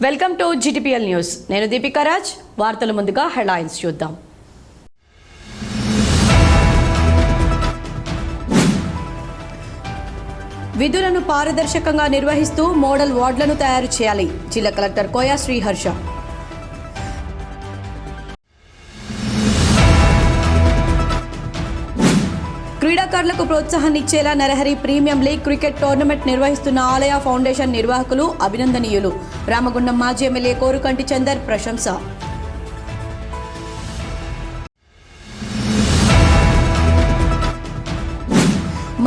Welcome to GTPL news. నేను దీపికా రాజ్. వార్తల ముందుగా హెడ్లైన్స్ చూద్దాం. విధులను పారదర్శకంగా నిర్వహిస్తూ మోడల్ వార్డులను తయారు చేయాలి. జిల్లా కలెక్టర్ కోయా శ్రీహర్ష. క్రీడాకారులకు ప్రోత్సాహాన్నిచ్చేలా Narahari premium league cricket tournament నిర్వహిస్తున్న ఆలయ ఫౌండేషన్ నిర్వాహకులు అభినందనీయులు. రామగుండం మాజీ ఎమ్మెల్యే కోరుకంటి చందర్ ప్రశంస.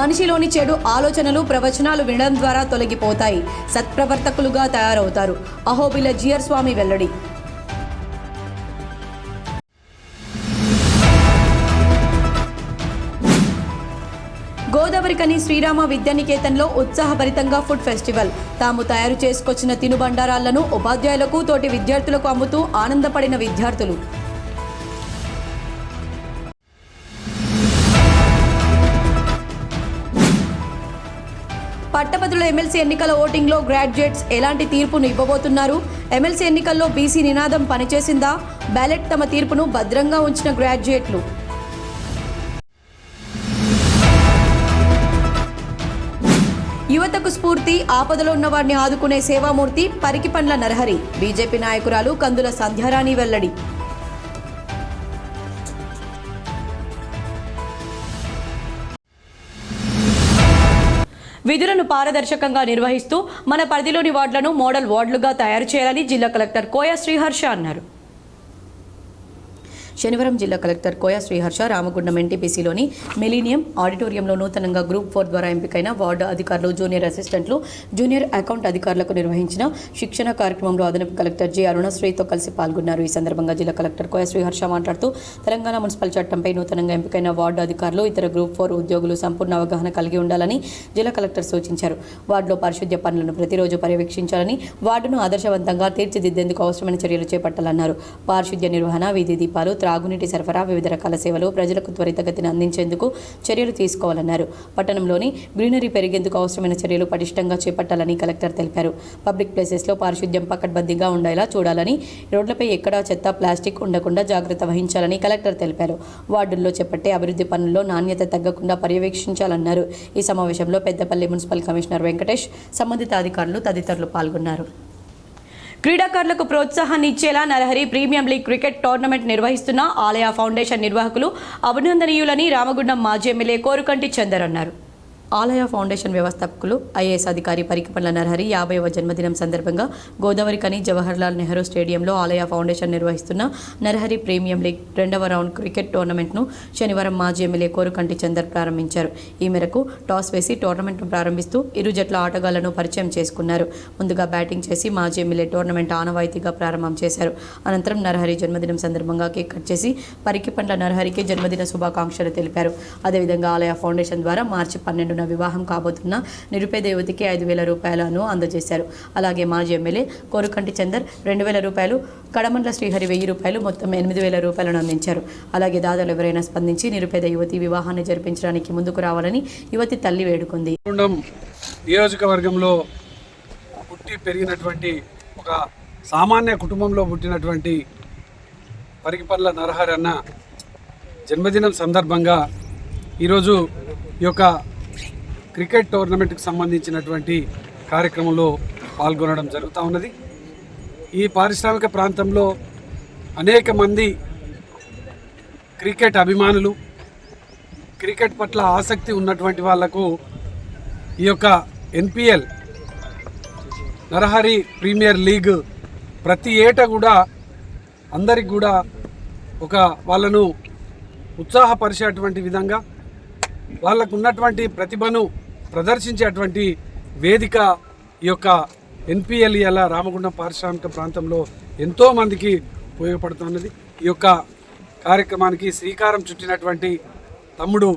మనిషిలోని చెడు ఆలోచనలు ప్రవచనాలు వినడం ద్వారా తొలగిపోతాయి. సత్ప్రవర్తకులుగా తయారవుతారు. అహోబిల జియర్ స్వామి వెల్లడి. గోదావరికని శ్రీరామ విద్యానికేతన్లో ఉత్సాహభరితంగా ఫుడ్ ఫెస్టివల్. తాము తయారు చేసుకొచ్చిన తినుబండారాలను ఉపాధ్యాయులకు తోటి విద్యార్థులకు అమ్ముతూ ఆనందపడిన విద్యార్థులు. పట్టభద్రుల ఎమ్మెల్సీ ఎన్నికల ఓటింగ్లో గ్రాడ్యుయేట్స్ ఎలాంటి తీర్పును ఇవ్వబోతున్నారు? ఎమ్మెల్సీ ఎన్నికల్లో బీసీ నినాదం పనిచేసిందా? బ్యాలెట్ తమ తీర్పును భద్రంగా ఉంచిన గ్రాడ్యుయేట్లు. యువతకు స్ఫూర్తి, ఆపదలో ఉన్న వారిని ఆదుకునే సేవామూర్తి పరికిపండ్ల నరహరి. బీజేపీ నాయకురాలు కందుల సంధ్యారాణి వెల్లడి. విధులను పారదర్శకంగా నిర్వహిస్తూ మన పరిధిలోని వార్డులను మోడల్ వార్డులుగా తయారు చేయాలని జిల్లా కలెక్టర్ కోయా శ్రీహర్ష అన్నారు. శనివారం జిల్లా కలెక్టర్ కోయా శ్రీహర్ష రామగుండం NTPCలోని మిలీనియం ఆడిటోరియంలో నూతనంగా గ్రూప్ 4 ద్వారా ఎంపికైన వార్డు అధికారులు, జూనియర్ అసిస్టెంట్లు, జూనియర్ అకౌంట్ అధికారులకు నిర్వహించిన శిక్షణ కార్యక్రమంలో అదనపు కలెక్టర్ జె అరుణశ్రీతో కలిసి పాల్గొన్నారు. ఈ సందర్భంగా జిల్లా కలెక్టర్ కోయా శ్రీహర్ష మాట్లాడుతూ తెలంగాణ మున్సిపల్ చట్టంపై నూతనంగా ఎంపికైన వార్డు అధికారులు, ఇతర గ్రూప్ 4 ఉద్యోగులు సంపూర్ణ అవగాహన కలిగి ఉండాలని జిల్లా కలెక్టర్ సూచించారు. వార్డులో పారిశుద్ధ్య పనులను ప్రతిరోజు పర్యవేక్షించాలని, వార్డును ఆదర్శవంతంగా తీర్చిదిద్దేందుకు అవసరమైన చర్యలు చేపట్టాలన్నారు. పారిశుద్ధ్య నిర్వహణ, వీధి దీపాలు, త్రాగునీటి సరఫరా, వివిధ రకాల సేవలు ప్రజలకు త్వరితగతిన అందించేందుకు చర్యలు తీసుకోవాలన్నారు. పట్టణంలోని గ్రీనరీ పెరిగేందుకు అవసరమైన చర్యలు పటిష్టంగా చేపట్టాలని కలెక్టర్ తెలిపారు. పబ్లిక్ ప్లేసెస్లో పారిశుద్ధ్యం పకడ్బందీగా ఉండేలా చూడాలని, రోడ్లపై ఎక్కడా చెత్త, ప్లాస్టిక్ ఉండకుండా జాగ్రత్త వహించాలని కలెక్టర్ తెలిపారు. వార్డుల్లో చేపట్టే అభివృద్ధి పనుల్లో నాణ్యత తగ్గకుండా పర్యవేక్షించాలన్నారు. ఈ సమావేశంలో పెద్దపల్లి మున్సిపల్ కమిషనర్ వెంకటేష్, సంబంధిత అధికారులు తదితరులు పాల్గొన్నారు. క్రీడాకారులకు ప్రోత్సాహాన్ని ఇచ్చేలా Narahari premium league cricket tournament నిర్వహిస్తున్న ఆలయ ఫౌండేషన్ నిర్వాహకులు అభినందనీయులని రామగుండం మాజీ ఎమ్మెల్యే కోరుకంటి చందర్ అన్నారు. ఆలయ ఫౌండేషన్ వ్యవస్థాపకులు IAS అధికారి పరికిపండ్ల నరహరి 50వ జన్మదినం సందర్భంగా గోదావరికని జవహర్లాల్ నెహ్రూ స్టేడియంలో ఆలయ ఫౌండేషన్ నిర్వహిస్తున్న నరహరి ప్రీమియం లీగ్ 2వ రౌండ్ క్రికెట్ టోర్నమెంట్ను శనివారం మాజీ ఎమ్మెల్యే కోరుకంటి చందర్ ప్రారంభించారు. ఈ మేరకు టాస్ వేసి టోర్నమెంట్ను ప్రారంభిస్తూ ఇరు జట్ల ఆటగాళ్లను పరిచయం చేసుకున్నారు. ముందుగా బ్యాటింగ్ చేసి మాజీ ఎమ్మెల్యే టోర్నమెంట్ ఆనవాయితీగా ప్రారంభం చేశారు. అనంతరం నరహరి జన్మదినం సందర్భంగా కేక్ కట్ చేసి పరికిపండ్ల నరహరికి జన్మదిన శుభాకాంక్షలు తెలిపారు. అదేవిధంగా ఆలయ ఫౌండేషన్ ద్వారా మార్చి 12న వివాహం కాబోతున్న నిరుపేద యువతికి 5,000 రూపాయలను అందజేశారు. అలాగే మాజీ ఎమ్మెల్యే కోరుకంటి చందర్ 2,000 రూపాయలు, కడమండ్ల శ్రీహరి 1,000 రూపాయలు, మొత్తం 8,000 రూపాయలను అందించారు. అలాగే దాతలు ఎవరైనా స్పందించి నిరుపేద యువతి వివాహాన్ని జరిపించడానికి ముందుకు రావాలని యువతి తల్లి వేడుకుంది. నియోజకవర్గంలో పుట్టి పెరిగినటువంటి ఒక సామాన్య కుటుంబంలో పుట్టినటువంటి పరికిపండ్ల నరహరి అన్న జన్మదినం సందర్భంగా ఈరోజు ఈ యొక్క క్రికెట్ టోర్నమెంట్కి సంబంధించినటువంటి కార్యక్రమంలో పాల్గొనడం జరుగుతూ ఉన్నది. ఈ పారిశ్రామిక ప్రాంతంలో అనేక మంది క్రికెట్ అభిమానులు, క్రికెట్ పట్ల ఆసక్తి ఉన్నటువంటి వాళ్లకు ఈ యొక్క NPL నరహరి ప్రీమియర్ లీగ్ ప్రతి ఏటా కూడా అందరికి కూడా ఒక వాళ్ళను ఉత్సాహపరిచేటువంటి విధంగా వాళ్ళకు ఉన్నటువంటి ప్రతిభను ప్రదర్శించేటువంటి వేదిక ఈ యొక్క NPL ఇలా రామగుండం పారిశ్రామిక ప్రాంతంలో ఎంతోమందికి ఉపయోగపడుతున్నది. ఈ యొక్క కార్యక్రమానికి శ్రీకారం చుట్టినటువంటి తమ్ముడు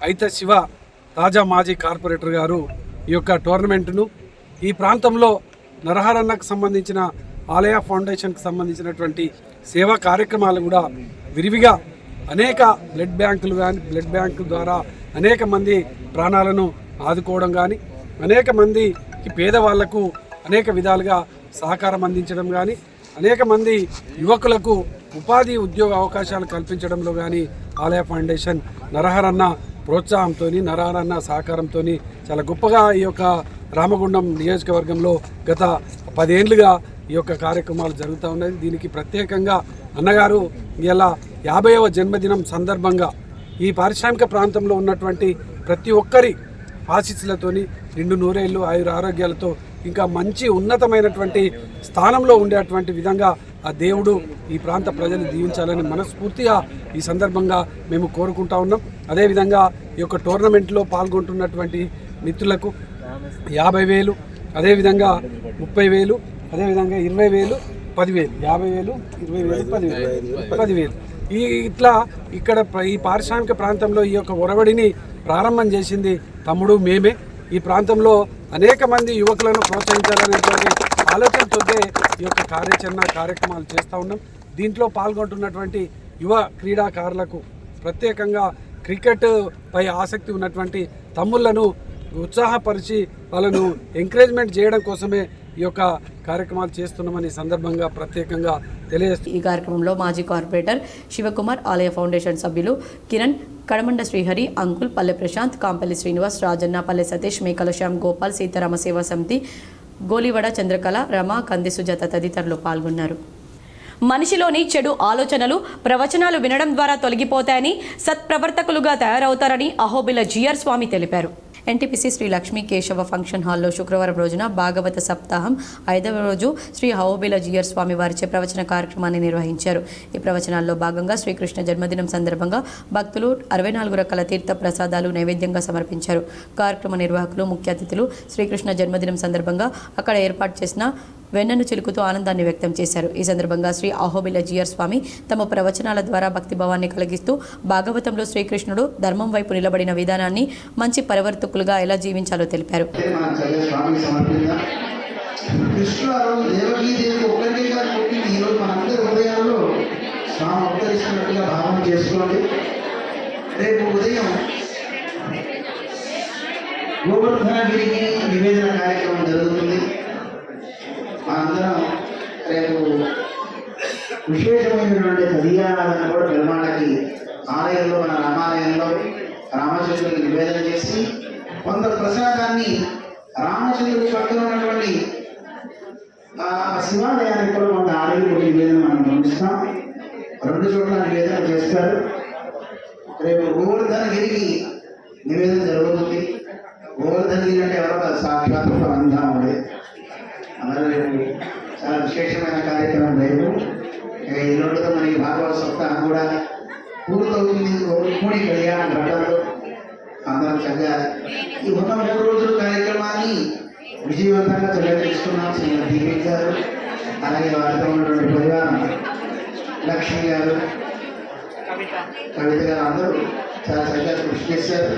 అయితే శివ, తాజా మాజీ కార్పొరేటర్ గారు ఈ యొక్క టోర్నమెంటును ఈ ప్రాంతంలో నరహరన్నకు సంబంధించిన ఆలయ ఫౌండేషన్కి సంబంధించినటువంటి సేవా కార్యక్రమాలు కూడా విరివిగా అనేక బ్లడ్ బ్యాంకుల ద్వారా అనేక మంది ప్రాణాలను ఆదుకోవడం కానీ, అనేక మందికి పేదవాళ్లకు అనేక విధాలుగా సహకారం అందించడం కానీ, అనేక మంది యువకులకు ఉపాధి ఉద్యోగ అవకాశాలు కల్పించడంలో కానీ ఆలయ ఫౌండేషన్ నరహరన్న ప్రోత్సాహంతో, నరహరన్న సహకారంతో చాలా గొప్పగా ఈ యొక్క రామగుండం నియోజకవర్గంలో గత 10 ఏళ్ళుగా ఈ యొక్క కార్యక్రమాలు జరుగుతూ ఉన్నాయి. దీనికి ప్రత్యేకంగా అన్నగారు ఇలా 50వ జన్మదినం సందర్భంగా ఈ పారిశ్రామిక ప్రాంతంలో ఉన్నటువంటి ప్రతి ఒక్కరి ఆశీస్సులతోని నిండు నూరేళ్ళు ఆయుర ఆరోగ్యాలతో ఇంకా మంచి ఉన్నతమైనటువంటి స్థానంలో ఉండేటువంటి విధంగా ఆ దేవుడు ఈ ప్రాంత ప్రజలు దీవించాలని మనస్ఫూర్తిగా ఈ సందర్భంగా మేము కోరుకుంటా ఉన్నాం. అదేవిధంగా ఈ యొక్క టోర్నమెంట్లో పాల్గొంటున్నటువంటి మిత్రులకు 50,000, అదేవిధంగా 30,000, అదేవిధంగా 20,000, 10,000, 50,000, 20,000, 10,000 ఇట్లా ఇక్కడ ఈ పారిశ్రామిక ప్రాంతంలో ఈ యొక్క ఒరవడిని ప్రారంభం చేసింది తమ్ముడు మేమే. ఈ ప్రాంతంలో అనేక మంది యువకులను ప్రోత్సహించాలనేటువంటి ఆలోచనతో ఈ యొక్క కార్యక్రమాలు చేస్తూ ఉన్నాం. దీంట్లో పాల్గొంటున్నటువంటి యువ క్రీడాకారులకు ప్రత్యేకంగా క్రికెట్ పై ఆసక్తి ఉన్నటువంటి తమ్ముళ్లను ఉత్సాహపరిచి వాళ్ళను ఎంకరేజ్మెంట్ చేయడం కోసమే ఈ యొక్క కార్యక్రమాలు చేస్తున్నామని సందర్భంగా ప్రత్యేకంగా తెలియజేస్తుంది. ఈ కార్యక్రమంలో మాజీ కార్పొరేటర్ శివకుమార్, ఆలయ ఫౌండేషన్ సభ్యులు కిరణ్, కడమండ శ్రీహరి, అంకుల్, పల్లె ప్రశాంత్, కాంపల్లి శ్రీనివాస్, రాజన్న, పల్లె సతీష్, మేకల శ్యామ్, గోపాల్, సీతారామ సేవా సమితి, గోలివడ చంద్రకళ, రమ, కంది సుజాత తదితరులు పాల్గొన్నారు. మనిషిలోని చెడు ఆలోచనలు, ప్రవచనాలు వినడం ద్వారా తొలగిపోతాయని, సత్ప్రవర్తకులుగా తయారవుతారని అహోబిల జిఆర్ స్వామి తెలిపారు. ఎన్టీపీసీ శ్రీ లక్ష్మీ కేశవ ఫంక్షన్ హాల్లో శుక్రవారం రోజున భాగవత సప్తాహం 5వ రోజు శ్రీ అహోబిల జిఆర్ స్వామి వారిచే ప్రవచన కార్యక్రమాన్ని నిర్వహించారు. ఈ ప్రవచనాల్లో భాగంగా శ్రీకృష్ణ జన్మదినం సందర్భంగా భక్తులు 64 రకాల తీర్థ ప్రసాదాలు నైవేద్యంగా సమర్పించారు. కార్యక్రమ నిర్వాహకులు, ముఖ్య అతిథులు శ్రీకృష్ణ జన్మదినం సందర్భంగా అక్కడ ఏర్పాటు చేసిన వెన్నను చిలుకుతూ ఆనందాన్ని వ్యక్తం చేశారు. ఈ సందర్భంగా శ్రీ అహోబిల జిఆర్ స్వామి తమ ప్రవచనాల ద్వారా భక్తిభావాన్ని కలిగిస్తూ భాగవతంలో శ్రీకృష్ణుడు ధర్మం వైపు నిలబడిన విధానాన్ని, మంచి పరివర్తకులుగా ఎలా జీవించాలో తెలిపారు. గోవర్ధనగిరికి నివేదన కార్యక్రమం జరుగుతుంది. అందరం రేపు విశేషమైనటువంటి తదియారాధన కూడా పెరుమాళ్ళకి ఆలయంలో, మన రామాలయంలో రామచంద్రుడికి నివేదన చేసి కొంత ప్రసాదాన్ని రామచంద్రుడి పక్కన ఉన్నటువంటి శివాలయానికి కూడా కొంత ఆలయంలో నివేదన మనం పంపిస్తాం. 2 చోట్ల నివేదన చేస్తారు. రేపు గోవర్ధనగిరికి నివేదన జరుగుతుంది. గోవర్ధనగిరి అంటే ఎవరో సాక్షాత్ పరంధాముడే. అందరూ రేపు చాలా విశేషమైన కార్యక్రమం. రేపు ఎల్లుండితో మనకి భాగవత సప్తాహం కూడా పూర్తవుతుంది. రుక్మిణి కళ్యాణ ఘట్టంలో అందరం చక్కగా ఈ ఉన్న 3 రోజుల కార్యక్రమాన్ని విజయవంతంగా చెల్లిస్తున్నాం. శ్రీమతి దీపిక్ గారు, అలాగే వారితో ఉన్నటువంటి పరివారం లక్ష్మి గారు, కవిత గారు అందరూ చాలా చక్కగా కృషి చేశారు.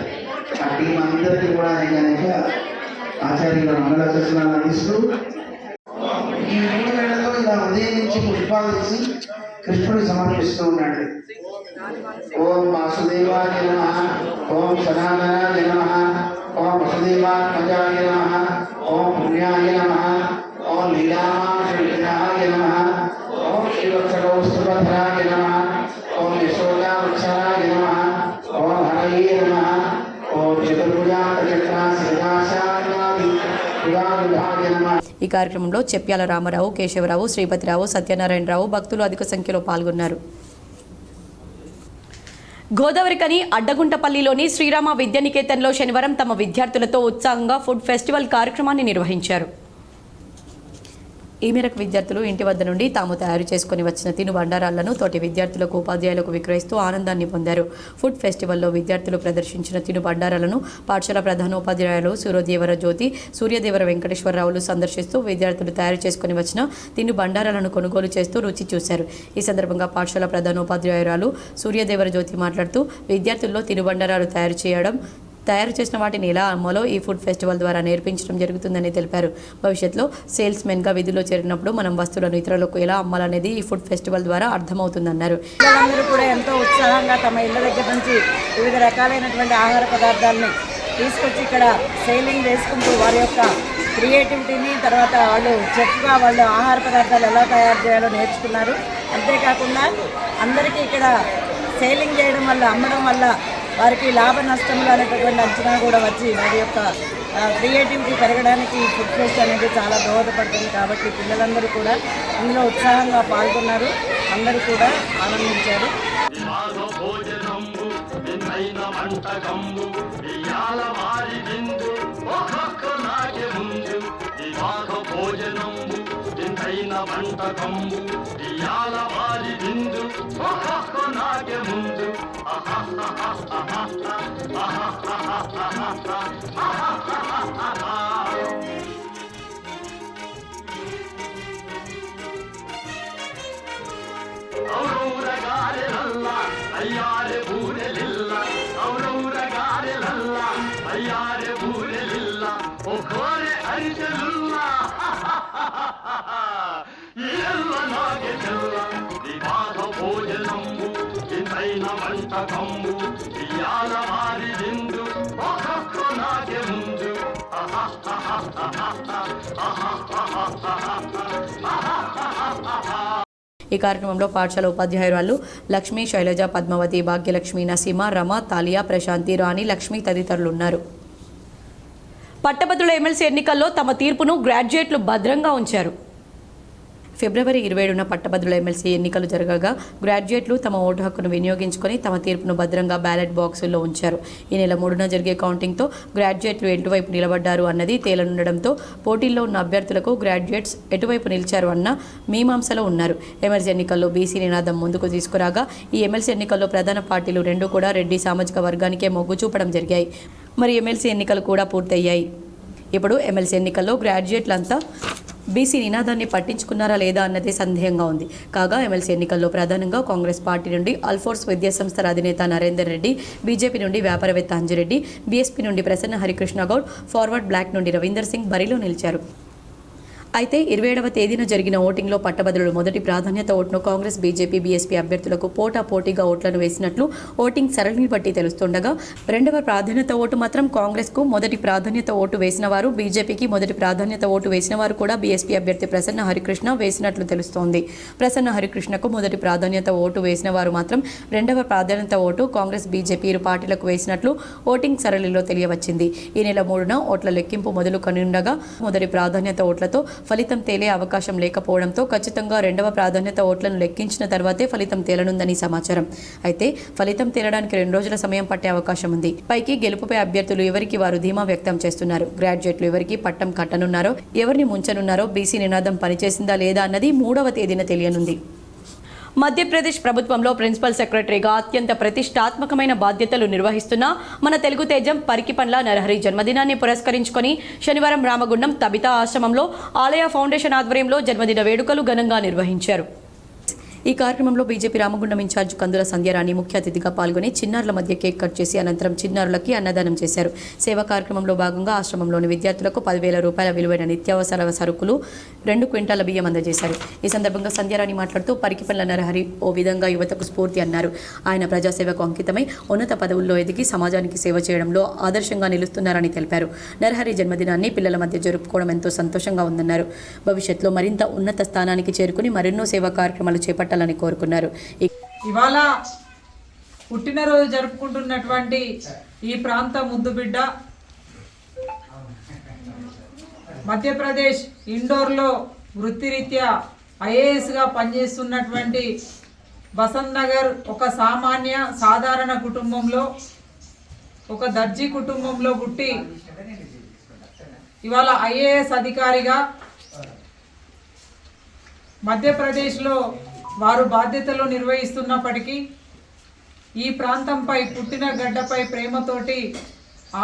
ఆ టీం అందరికీ కూడా అనేక ఆచార్యుల మంగళాశాసనాలు అందిస్తూ ఈ 3 వేళల్లో ఇలా ఉదయం నుంచి పుష్పాలు తీసి కృష్ణుడికి సమర్పిస్తూ ఉన్నాడు. ఓం వాసుదేవాయ నమః, ఓం సనాతనాయ నమః, ఓం వసుదేవాత్మజాయ నమః, ఓం పుణ్యాయ నమః, ఓం లీలామానుషవిగ్రహాయ నమః, ఓం శ్రీవత్సకౌస్తుభధరాయ నమః, ఓం యశోదావత్సరాయ నమః, ఓం హరయే నమః, ఓం చతుర్భుజాంతచక్రాశిరాశానాది శివానుభాయ నమః. ఈ కార్యక్రమంలో చెప్యాల రామారావు, కేశవరావు, శ్రీపతిరావు, సత్యనారాయణరావు భక్తులు అధిక సంఖ్యలో పాల్గొన్నారు. గోదావరికని అడ్డగుంటపల్లిలోని శ్రీరామ విద్యానికేతన్లో శనివారం తమ విద్యార్థులతో ఉత్సాహంగా ఫుడ్ ఫెస్టివల్ కార్యక్రమాన్ని నిర్వహించారు. ఈ మేరకు విద్యార్థులు ఇంటి వద్ద నుండి తాము తయారు చేసుకుని వచ్చిన తిను బండారాలను తోటి విద్యార్థులకు, ఉపాధ్యాయులకు విక్రయిస్తూ ఆనందాన్ని పొందారు. ఫుడ్ ఫెస్టివల్లో విద్యార్థులు ప్రదర్శించిన తిను బండారాలను పాఠశాల ప్రధానోపాధ్యాయులు సూర్యదేవర జ్యోతి, సూర్యదేవర వెంకటేశ్వరరావులు సందర్శిస్తూ విద్యార్థులు తయారు చేసుకుని వచ్చిన తిను బండారాలను కొనుగోలు చేస్తూ రుచి చూశారు. ఈ సందర్భంగా పాఠశాల ప్రధానోపాధ్యాయురాలు సూర్యదేవర జ్యోతి మాట్లాడుతూ విద్యార్థుల్లో తిను బండారాలు తయారు చేసిన వాటిని ఎలా అమ్మాలో ఈ ఫుడ్ ఫెస్టివల్ ద్వారా నేర్పించడం జరుగుతుందని తెలిపారు. భవిష్యత్తులో సేల్స్ మెన్గా విధుల్లో చేరినప్పుడు మనం వస్తువులను ఇతరులకు ఎలా అమ్మాలనేది ఈ ఫుడ్ ఫెస్టివల్ ద్వారా అర్థమవుతుందన్నారు. పిల్లలందరూ కూడా ఎంతో ఉత్సాహంగా తమ ఇళ్ళ దగ్గర నుంచి వివిధ రకాలైనటువంటి ఆహార పదార్థాలని తీసుకొచ్చి ఇక్కడ సేలింగ్ చేసుకుంటూ వారి యొక్క క్రియేటివిటీని, తర్వాత వాళ్ళు చెఫ్గా వాళ్ళు ఆహార పదార్థాలు ఎలా తయారు చేయాలో నేర్చుకున్నారు. అంతేకాకుండా అందరికీ ఇక్కడ సేలింగ్ చేయడం వల్ల, అమ్మడం వల్ల వారికి లాభ నష్టంలో అనేటటువంటి అంచనా కూడా వచ్చి వారి యొక్క క్రియేటివిటీ పెరగడానికి ఫుడ్ ఫెస్ట్ అనేది చాలా దోహదపడుతుంది. కాబట్టి పిల్లలందరూ కూడా ఇందులో ఉత్సాహంగా పాల్గొన్నారు, అందరూ కూడా ఆనందించారు. ఈ కార్యక్రమంలో పాఠశాల ఉపాధ్యాయురాలు లక్ష్మి, శైలజ, పద్మావతి, భాగ్యలక్ష్మి, నసీమ, రమ, తాలియా, ప్రశాంతి, రాణి, లక్ష్మి తదితరులు ఉన్నారు. పట్టభద్రుల ఎమ్మెల్సీ ఎన్నికల్లో తమ తీర్పును గ్రాడ్యుయేట్లు భద్రంగా ఉంచారు. ఫిబ్రవరి 27న పట్టభద్రుల ఎమ్మెల్సీ ఎన్నికలు జరగగా గ్రాడ్యుయేట్లు తమ ఓటు హక్కును వినియోగించుకొని తమ తీర్పును భద్రంగా బ్యాలెట్ బాక్సుల్లో ఉంచారు. ఈ నెల 3న జరిగే కౌంటింగ్తో గ్రాడ్యుయేట్లు ఎటువైపు నిలబడ్డారు అన్నది తేలనుండడంతో పోటీల్లో ఉన్న అభ్యర్థులకు గ్రాడ్యుయేట్స్ ఎటువైపు నిలిచారు అన్న మీమాంసలో ఉన్నారు. ఎమ్మెల్సీ ఎన్నికల్లో బీసీ నినాదం ముందుకు తీసుకురాగా ఈ ఎమ్మెల్సీ ఎన్నికల్లో ప్రధాన పార్టీలు రెండూ కూడా రెడ్డి సామాజిక వర్గానికే మొగ్గు చూపడం జరిగాయి. మరి ఎమ్మెల్సీ ఎన్నికలు కూడా పూర్తయ్యాయి. ఇప్పుడు ఎమ్మెల్సీ ఎన్నికల్లో గ్రాడ్యుయేట్లంతా బీసీ నినాదాన్ని పట్టించుకున్నారా లేదా అన్నదే సందేహంగా ఉంది. కాగా ఎమ్మెల్సీ ఎన్నికల్లో ప్రధానంగా కాంగ్రెస్ పార్టీ నుండి అల్ఫోర్స్ విద్యాసంస్థల అధినేత నరేందర్ రెడ్డి, బీజేపీ నుండి వ్యాపారవేత్త అంజిరెడ్డి, బీఎస్పీ నుండి ప్రసన్న హరికృష్ణ గౌడ్, ఫార్వర్డ్ బ్లాక్ నుండి రవీందర్ సింగ్ బరిలో నిలిచారు. అయితే 27వ తేదీన జరిగిన ఓటింగ్లో పట్టభద్రులు మొదటి ప్రాధాన్యత ఓటును కాంగ్రెస్, బీజేపీ, బీఎస్పీ అభ్యర్థులకు పోటాపోటీగా ఓట్లను వేసినట్లు ఓటింగ్ సరళిని బట్టి తెలుస్తుండగా రెండవ ప్రాధాన్యత ఓటు మాత్రం కాంగ్రెస్కు, మొదటి ప్రాధాన్యత ఓటు వేసిన వారు బీజేపీకి, మొదటి ప్రాధాన్యత ఓటు వేసిన వారు కూడా బీఎస్పీ అభ్యర్థి ప్రసన్న హరికృష్ణ వేసినట్లు తెలుస్తోంది. ప్రసన్న హరికృష్ణకు మొదటి ప్రాధాన్యత ఓటు వేసిన వారు మాత్రం రెండవ ప్రాధాన్యత ఓటు కాంగ్రెస్, బీజేపీ ఇరు పార్టీలకు వేసినట్లు ఓటింగ్ సరళిలో తెలియవచ్చింది. ఈ నెల 3న ఓట్ల లెక్కింపు మొదలు కనుండగా మొదటి ప్రాధాన్యత ఓట్లతో ఫలితం తేలే అవకాశం లేకపోవడంతో ఖచ్చితంగా రెండవ ప్రాధాన్యత ఓట్లను లెక్కించిన తర్వాతే ఫలితం తేలనుందని సమాచారం. అయితే ఫలితం తేలడానికి 2 రోజుల సమయం పట్టే అవకాశం ఉంది. పైకి గెలుపుపై అభ్యర్థులు ఎవరికి వారు ధీమా వ్యక్తం చేస్తున్నారు. గ్రాడ్యుయేట్లు ఎవరికి పట్టం కట్టనున్నారో, ఎవరిని ముంచనున్నారో, బీసీ నినాదం పనిచేసిందా లేదా అన్నది 3వ తేదీన తెలియనుంది. మధ్యప్రదేశ్ ప్రభుత్వంలో ప్రిన్సిపల్ సెక్రటరీగా అత్యంత ప్రతిష్టాత్మకమైన బాధ్యతలు నిర్వహిస్తున్న మన తెలుగు తేజం పరికిపండ్ల నరహరి జన్మదినాన్ని పురస్కరించుకొని శనివారం రామగుండం తబితా ఆశ్రమంలో ఆలయ ఫౌండేషన్ ఆధ్వర్యంలో జన్మదిన వేడుకలు ఘనంగా నిర్వహించారు. ఈ కార్యక్రమంలో బీజేపీ రామగుండం ఇన్ఛార్జ్ కందుల సంధ్యారాణి ముఖ్య అతిథిగా పాల్గొని చిన్నారుల మధ్య కేక్ కట్ చేసి అనంతరం చిన్నారులకి అన్నదానం చేశారు. సేవా కార్యక్రమంలో భాగంగా ఆశ్రమంలోని విద్యార్థులకు 10,000 రూపాయల విలువైన నిత్యావసర సరుకులు, 2 క్వింటాల బియ్యం అందజేశారు. ఈ సందర్భంగా సంధ్యారాణి మాట్లాడుతూ పరికిపండ్ల నరహరి ఓ విధంగా యువతకు స్ఫూర్తి అన్నారు. ఆయన ప్రజాసేవకు అంకితమై ఉన్నత పదవుల్లో ఎదిగి సమాజానికి సేవ చేయడంలో ఆదర్శంగా నిలుస్తున్నారని తెలిపారు. నరహరి జన్మదినాన్ని పిల్లల మధ్య జరుపుకోవడం ఎంతో సంతోషంగా ఉందన్నారు. భవిష్యత్తులో మరింత ఉన్నత స్థానానికి చేరుకుని మరెన్నో సేవా కార్యక్రమాలు చేపట్టాలని కోరుకున్నారు. ఇవాళ పుట్టినరోజు జరుపుకుంటున్నటువంటి ఈ ప్రాంత ముద్దుబిడ్డ మధ్యప్రదేశ్ ఇండోర్లో వృత్తిరీత్యా ఐఏఎస్గా పనిచేస్తున్నటువంటి బసంత్ నగర్ ఒక సాధారణ కుటుంబంలో, ఒక దర్జీ కుటుంబంలో పుట్టి ఇవాళ ఐఏఎస్ అధికారిగా మధ్యప్రదేశ్లో వారు బాధ్యతలు నిర్వహిస్తున్నప్పటికీ ఈ ప్రాంతంపై, పుట్టిన గడ్డపై ప్రేమతోటి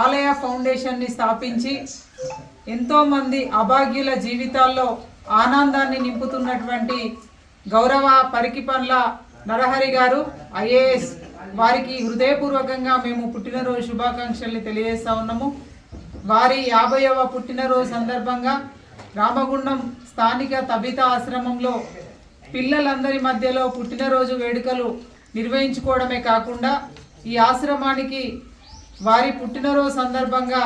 ఆలయ ఫౌండేషన్ని స్థాపించి ఎంతోమంది అభాగ్యుల జీవితాల్లో ఆనందాన్ని నింపుతున్నటువంటి గౌరవ పరికిపండ్ల నరహరి గారు ఐఏఎస్ వారికి హృదయపూర్వకంగా మేము పుట్టినరోజు శుభాకాంక్షల్ని తెలియజేస్తా ఉన్నాము. వారి 50వ పుట్టినరోజు సందర్భంగా రామగుండం స్థానిక తబితా ఆశ్రమంలో పిల్లలందరి మధ్యలో పుట్టినరోజు వేడుకలు నిర్వహించుకోవడమే కాకుండా ఈ ఆశ్రమానికి వారి పుట్టినరోజు సందర్భంగా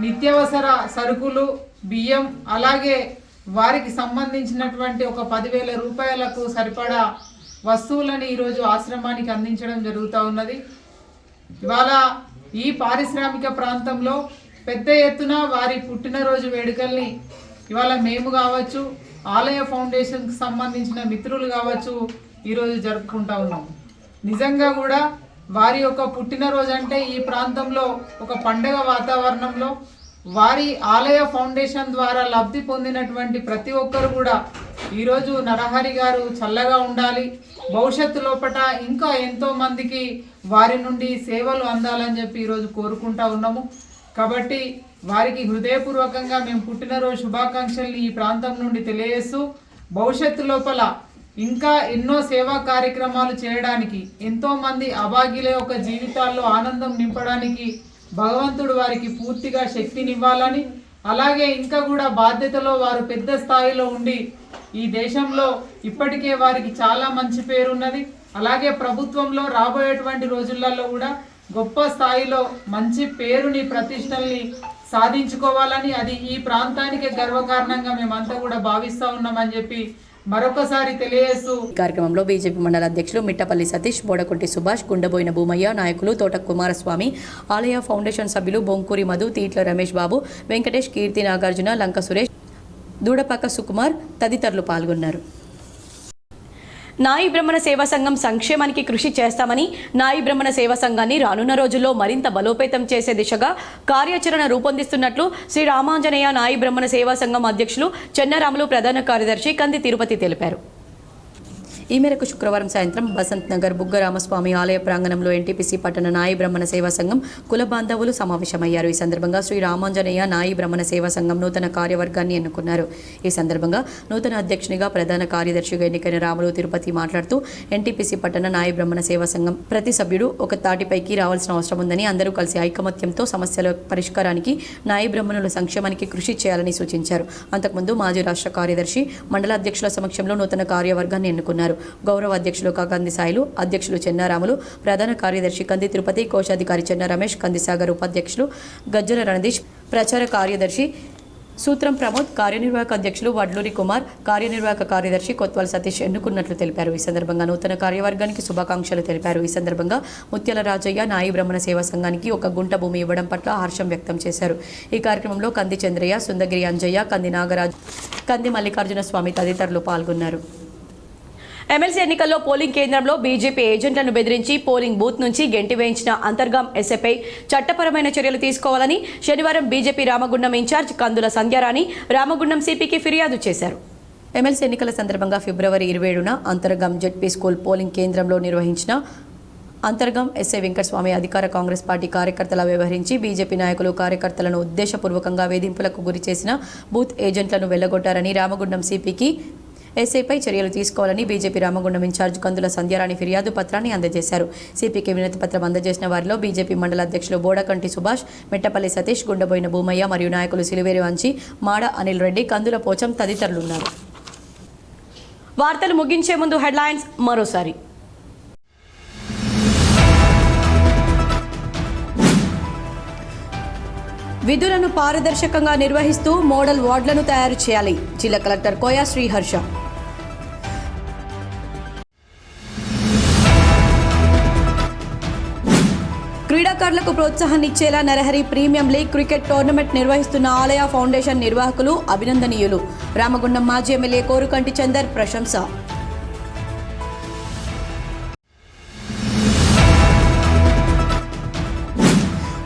నిత్యావసర సరుకులు, బియ్యం, అలాగే వారికి సంబంధించినటువంటి ఒక 10,000 రూపాయలకు సరిపడా వస్తువులను ఈరోజు ఆశ్రమానికి అందించడం జరుగుతూ ఉన్నది. ఇవాళ ఈ పారిశ్రామిక ప్రాంతంలో పెద్ద ఎత్తున వారి పుట్టినరోజు వేడుకల్ని ఇవాళ మేము కావచ్చు, ఆలయ ఫౌండేషన్కి సంబంధించిన మిత్రులు కావచ్చు ఈరోజు జరుపుకుంటా ఉన్నాం. నిజంగా కూడా వారి యొక్క పుట్టినరోజు అంటే ఈ ప్రాంతంలో ఒక పండగ వాతావరణంలో వారి ఆలయ ఫౌండేషన్ ద్వారా లబ్ధి పొందినటువంటి ప్రతి ఒక్కరు కూడా ఈరోజు నరహరి గారు చల్లగా ఉండాలి, భవిష్యత్తు లోపల ఇంకా ఎంతో మందికి వారి నుండి సేవలు అందాలని చెప్పి ఈరోజు కోరుకుంటా ఉన్నాము. కాబట్టి వారికి హృదయపూర్వకంగా మేము పుట్టినరోజు శుభాకాంక్షల్ని ఈ ప్రాంతం నుండి తెలియజేస్తూ భవిష్యత్తు లోపల ఇంకా ఎన్నో సేవా కార్యక్రమాలు చేయడానికి, ఎంతోమంది అభాగ్యుల యొక్క జీవితాల్లో ఆనందం నింపడానికి భగవంతుడు వారికి పూర్తిగా శక్తినివ్వాలని, అలాగే ఇంకా కూడా బాధ్యతలో వారు పెద్ద స్థాయిలో ఉండి ఈ దేశంలో ఇప్పటికే వారికి చాలా మంచి పేరున్నది. అలాగే ప్రభుత్వంలో రాబోయేటువంటి రోజులలో కూడా గొప్ప స్థాయిలో మంచి పేరుని, ప్రతిష్టల్ని సాధించుకోవాలని, అది ఈ ప్రాంతానికి గర్వకారణంగా మేమంతా కూడా భావిస్తూ ఉన్నామని చెప్పి మరొకసారి తెలియజేస్తూ కార్యక్రమంలో బీజేపీ మండల అధ్యక్షులు మిట్టపల్లి సతీష్, బోడకొంటి సుభాష్, గుండబోయిన భూమయ్య, నాయకులు తోట కుమారస్వామి, ఆలయ ఫౌండేషన్ సభ్యులు బొంకూరి మధు, తీట్ల రమేష్ బాబు, వెంకటేష్, కీర్తి, నాగార్జున, లంక సురేష్, దూడపాక సుకుమార్ తదితరులు పాల్గొన్నారు. నాయి బ్రహ్మణ సేవా సంఘం సంక్షేమానికి కృషి చేస్తామని, నాయి బ్రహ్మణ సేవా సంఘాన్ని రానున్న రోజుల్లో మరింత బలోపేతం చేసే దిశగా కార్యాచరణ రూపొందిస్తున్నట్లు శ్రీ రామాంజనేయ నాయి బ్రహ్మణ సేవా సంఘం అధ్యక్షులు చెన్నారాములు, ప్రధాన కార్యదర్శి కంది తిరుపతి తెలిపారు. ఈ మేరకు శుక్రవారం సాయంత్రం బసంత్ నగర్ బుగ్గరామస్వామి ఆలయ ప్రాంగణంలో ఎన్టీపీసీ పట్టణ నాయి బ్రహ్మణ సేవా సంఘం కుల బాంధవులు సమావేశమయ్యారు. ఈ సందర్భంగా శ్రీ రామాంజనేయ నాయి బ్రహ్మణ సేవా సంఘం నూతన కార్యవర్గాన్ని ఎన్నుకున్నారు. ఈ సందర్భంగా నూతన అధ్యక్షునిగా ప్రధాన కార్యదర్శిగా ఎన్నికైన రాములు తిరుపతి మాట్లాడుతూ ఎన్టీపీసీ పట్టణ నాయి బ్రహ్మణ సేవా సంఘం ప్రతి సభ్యుడు ఒక తాటిపైకి రావాల్సిన అవసరం ఉందని, అందరూ కలిసి ఐకమత్యంతో సమస్యల పరిష్కారానికి, నాయి బ్రహ్మణుల సంక్షేమానికి కృషి చేయాలని సూచించారు. అంతకుముందు మాజీ రాష్ట్ర కార్యదర్శి, మండల అధ్యక్షుల సమక్షంలో నూతన కార్యవర్గాన్ని ఎన్నుకున్నారు. గౌరవ అధ్యక్షులు కంది సాయిలు, అధ్యక్షులు చెన్నారాములు, ప్రధాన కార్యదర్శి కంది తిరుపతి, కోశాధికారి చెన్న రమేష్, కందిసాగర్, ఉపాధ్యక్షులు గజ్జల రణదీష్, ప్రచార కార్యదర్శి సూత్రం ప్రమోద్, కార్యనిర్వాహక అధ్యక్షులు వడ్లూరి కుమార్, కార్యనిర్వాహక కార్యదర్శి కొత్వాల సతీష్ ఎన్నుకున్నట్లు తెలిపారు. ఈ సందర్భంగా నూతన కార్యవర్గానికి శుభాకాంక్షలు తెలిపారు. ఈ సందర్భంగా ముత్యాల రాజయ్య నాయి బ్రహ్మణ సేవా సంఘానికి ఒక గుంట భూమి ఇవ్వడం పట్ల హర్షం వ్యక్తం చేశారు. ఈ కార్యక్రమంలో కంది చంద్రయ్య, సుందగిరి అంజయ్య, కంది నాగరాజ్, కంది మల్లికార్జున స్వామి తదితరులు పాల్గొన్నారు. ఎమ్మెల్సీ ఎన్నికల్లో పోలింగ్ కేంద్రంలో బీజేపీ ఏజెంట్లను బెదిరించి పోలింగ్ బూత్ నుంచి గెంటి వేయించిన అంతర్గాం ఎస్ఐపై చట్టపరమైన చర్యలు తీసుకోవాలని శనివారం బీజేపీ రామగుండం ఇన్ఛార్జ్ కందుల సంధ్యారాణి రామగుండం సిపికి ఫిర్యాదు చేశారు. ఎమ్మెల్సీ ఎన్నికల సందర్భంగా ఫిబ్రవరి 27న అంతర్గాం జెడ్పీ స్కూల్ పోలింగ్ కేంద్రంలో నిర్వహించిన అంతర్గాం ఎస్ఐ వెంకటస్వామి అధికార కాంగ్రెస్ పార్టీ కార్యకర్తల వ్యవహరించి బీజేపీ నాయకులు కార్యకర్తలను ఉద్దేశపూర్వకంగా వేధింపులకు గురి చేసిన బూత్ ఏజెంట్లను వెళ్లగొట్టారని రామగుండం సిపికి ఎస్ఐపై చర్యలు తీసుకోవాలని బీజేపీ రామగుండం ఇన్ఛార్జ్ కందుల సంధ్యారాణి ఫిర్యాదు పత్రాన్ని అందజేశారు. సిపికి వినతి పత్రం అందజేసిన వారిలో బీజేపీ మండల అధ్యక్షులు బోడకంటి సుభాష్, మిట్టపల్లి సతీష్, గుండబోయిన భూమయ్య మరియు నాయకులు సిలివేరు అంచి, మాడ అనిల్ రెడ్డి, కందుల పోచం తదితరులున్నారు. వార్తలు ముగించే ముందు హెడ్లైన్స్ మరోసారి. విధులను పారదర్శకంగా నిర్వహిస్తూ మోడల్ వార్డులను తయారు చేయాలి. జిల్లా కలెక్టర్ కోయా శ్రీహర్ష. క్రీడాకారులకు ప్రోత్సాహాన్నిచ్చేలా Narahari premium league cricket tournament నిర్వహిస్తున్న ఆలయ ఫౌండేషన్ నిర్వాహకులు అభినందనీయులు. రామగుండం మాజీ ఎమ్మెల్యే కోరుకంటి చందర్ ప్రశంస.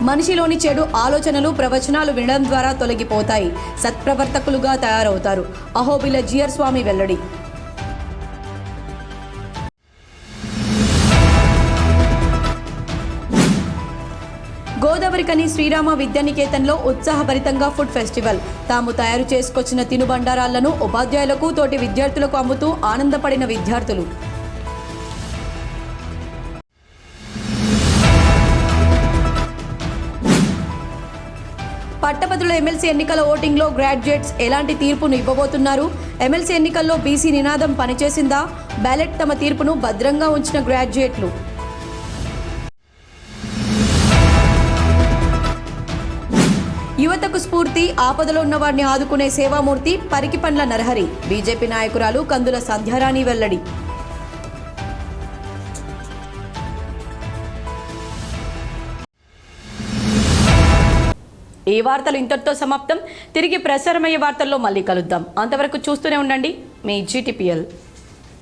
మనిషిలోని చెడు ఆలోచనలు, ప్రవచనాలు వినడం ద్వారా తొలగిపోతాయి. సత్ప్రవర్తకులుగా తయారవుతారు. అహోబిల జియర్ స్వామి వెల్లడి. గోదావరికని శ్రీరామ విద్యానికేతన్లో ఉత్సాహభరితంగా ఫుడ్ ఫెస్టివల్. తాము తయారు చేసుకొచ్చిన తినుబండారాలను ఉపాధ్యాయులకు, తోటి విద్యార్థులకు అమ్ముతూ ఆనందపడిన విద్యార్థులు. పట్టభద్రుల ఎమ్మెల్సీ ఎన్నికల ఓటింగ్లో గ్రాడ్యుయేట్స్ ఎలాంటి తీర్పును ఇవ్వబోతున్నారు? ఎమ్మెల్సీ ఎన్నికల్లో బీసీ నినాదం పనిచేసిందా? బ్యాలెట్ తమ తీర్పును భద్రంగా ఉంచిన గ్రాడ్యుయేట్లు. యువత ప్రజలకు స్ఫూర్తి, ఆపదలో ఉన్న వారిని ఆదుకునే సేవామూర్తి పరికిపండ్ల నరహరి. బీజేపీ నాయకురాలు కందుల సంధ్యారాణి వెల్లడి. ఈ వార్తలు ఇంతటితో సమాప్తం. తిరిగి ప్రసారమయ్యే వార్తల్లో మళ్ళీ కలుద్దాం. అంతవరకు చూస్తూనే ఉండండి మీ GTPL.